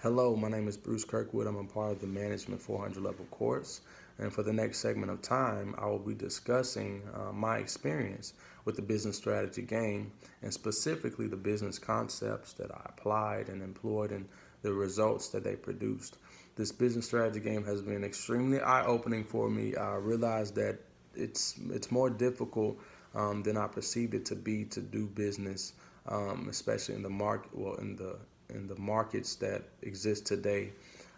Hello, my name is Bruce Kirkwood. I'm a part of the Management 400 level course. And for the next segment of time, I will be discussing my experience with the business strategy game and specifically the business concepts that I applied and employed and the results that they produced. This business strategy game has been extremely eye-opening for me. I realized that it's more difficult than I perceived it to be to do business, especially in the market, in the markets that exist today,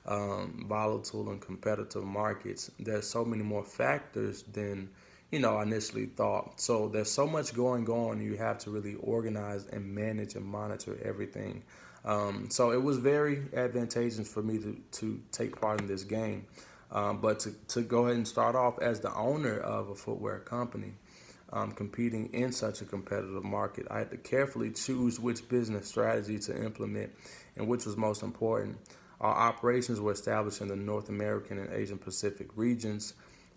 volatile and competitive markets. There's so many more factors than I initially thought. So there's so much going on. You have to really organize and manage and monitor everything. So it was very advantageous for me to take part in this game. But to go ahead and start off as the owner of a footwear company, competing in such a competitive market, I had to carefully choose which business strategy to implement and which was most important. Our operations were established in the North American and Asian Pacific regions.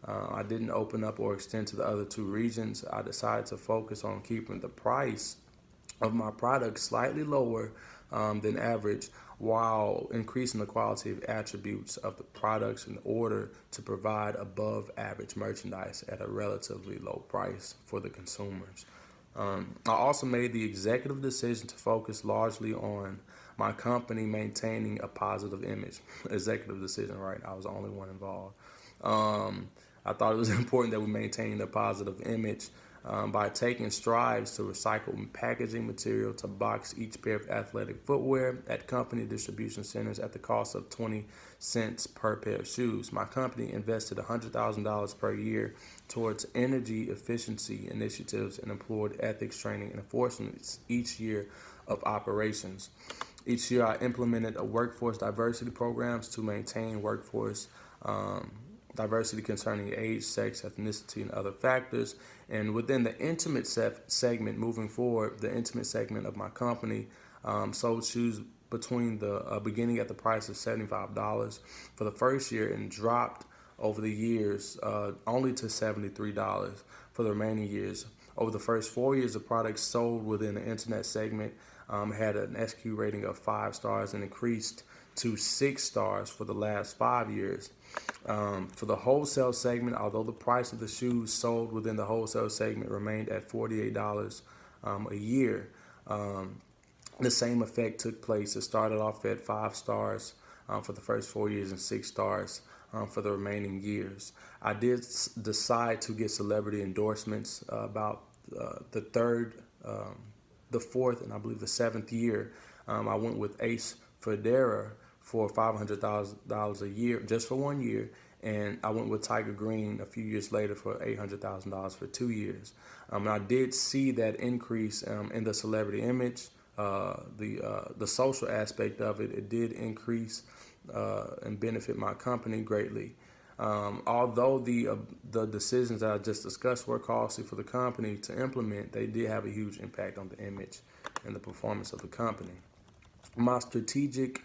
I didn't open up or extend to the other two regions. I decided to focus on keeping the price of my product slightly lower than average while increasing the quality of attributes of the products in order to provide above average merchandise at a relatively low price for the consumers. I also made the executive decision to focus largely on my company maintaining a positive image. Executive decision, right? I was the only one involved. I thought it was important that we maintain a positive image by taking strides to recycle packaging material to box each pair of athletic footwear at company distribution centers at the cost of 20 cents per pair of shoes. My company invested $100,000 per year towards energy efficiency initiatives and employed ethics training and enforcement each year of operations. Each year, I implemented a workforce diversity programs to maintain workforce diversity concerning age, sex, ethnicity, and other factors. And within the intimate segment, moving forward, the intimate segment of my company sold shoes between the beginning at the price of $75 for the first year and dropped over the years only to $73 for the remaining years. Over the first 4 years, the products sold within the internet segment had an SQ rating of 5 stars and increased to 6 stars for the last 5 years. For the wholesale segment, although the price of the shoes sold within the wholesale segment remained at $48 a year, the same effect took place. It started off at 5 stars for the first 4 years and 6 stars for the remaining years. I did decide to get celebrity endorsements about the third, the fourth, and I believe the seventh year. I went with Ace Federa for $500,000 a year, just for 1 year, and I went with Tiger Green a few years later for $800,000 for 2 years. And I did see that increase in the celebrity image, the social aspect of it. It did increase and benefit my company greatly. Although the decisions that I just discussed were costly for the company to implement, they did have a huge impact on the image and the performance of the company. My strategic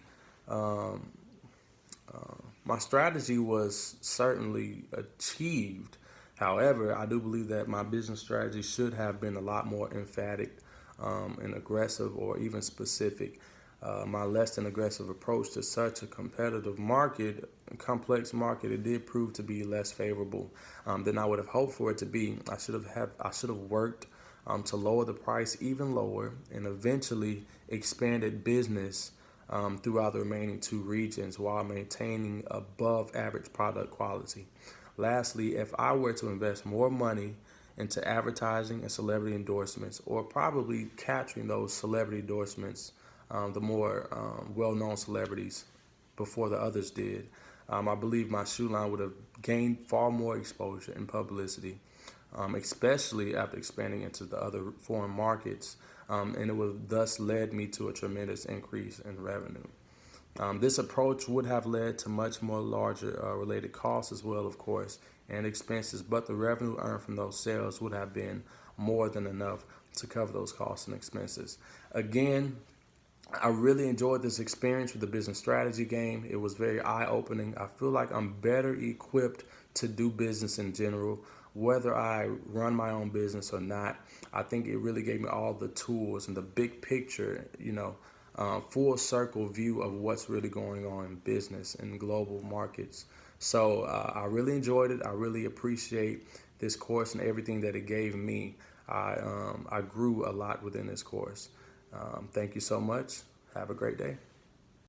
my strategy was certainly achieved. However, I do believe that my business strategy should have been a lot more emphatic and aggressive or even specific. My less than aggressive approach to such a competitive market, complex market, it did prove to be less favorable than I would have hoped for it to be. I should have worked to lower the price even lower and eventually expanded business throughout the remaining two regions while maintaining above average product quality. Lastly, if I were to invest more money into advertising and celebrity endorsements, or probably capturing those celebrity endorsements, the more well-known celebrities before the others did, I believe my shoe line would have gained far more exposure and publicity, especially after expanding into the other foreign markets, and it would have thus led me to a tremendous increase in revenue. This approach would have led to much more larger related costs as well, of course, and expenses, but the revenue earned from those sales would have been more than enough to cover those costs and expenses. Again, I really enjoyed this experience with the business strategy game. It was very eye-opening. I feel like I'm better equipped to do business in general, whether I run my own business or not. I think it really gave me all the tools and the big picture, full circle view of what's really going on in business and global markets. So I really enjoyed it. I really appreciate this course and everything that it gave me. I grew a lot within this course. Thank you so much. Have a great day.